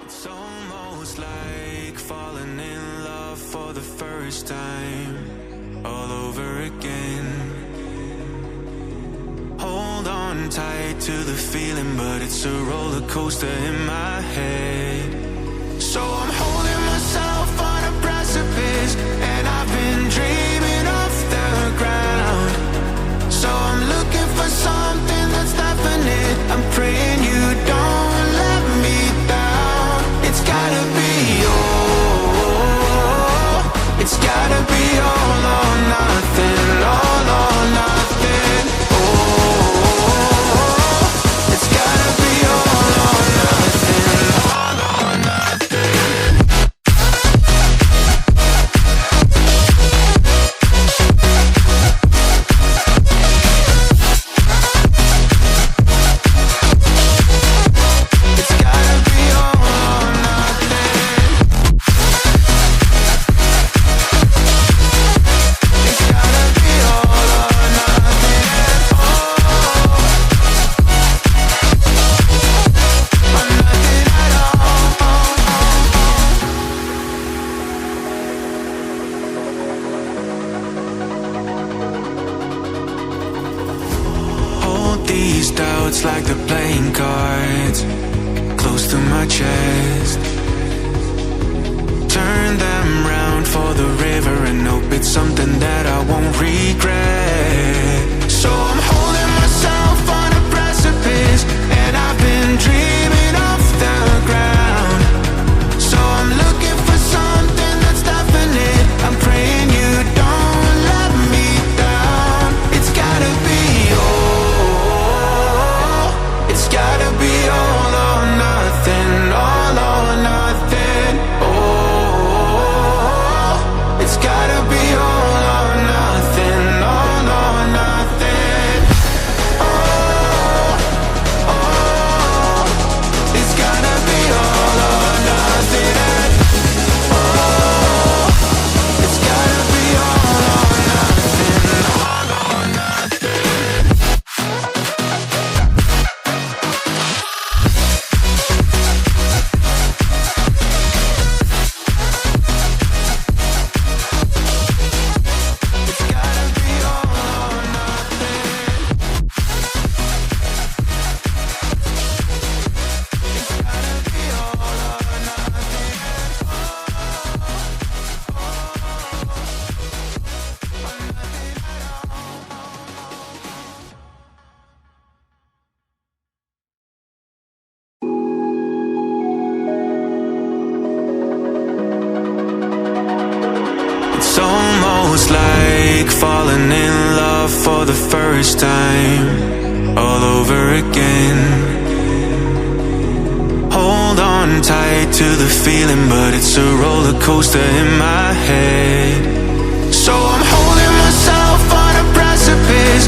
It's almost like falling in love for the first time, all over again. Hold on tight to the feeling, but it's a roller coaster in my head. So I'm holding myself on a precipice, and I've been dreaming off the ground. So I'm looking for something that's definite. I'm praying you don't let me down. It's gotta be all, it's gotta be all or nothing, all or nothing. Oh, it's gotta be all or nothing, all or nothing. These doubts like they're playing cards, close to my chest. Turn them round for the river and hope it's something that I won't regret. So I'm holding myself on a precipice, and I've been dreaming off the ground. So I'm looking for something that's definite. I'm praying you don't let me down. It's gotta be it's gotta be all or nothing, all or nothing. Oh, it's gotta be all or nothing, all or nothing. Oh, oh, it's gotta be all or nothing. Oh, it's gotta be all or nothing, all or nothing. It's almost like falling in love for the first time, all over again. Hold on tight to the feeling, but it's a roller coaster in my head. So I'm holding myself on a precipice.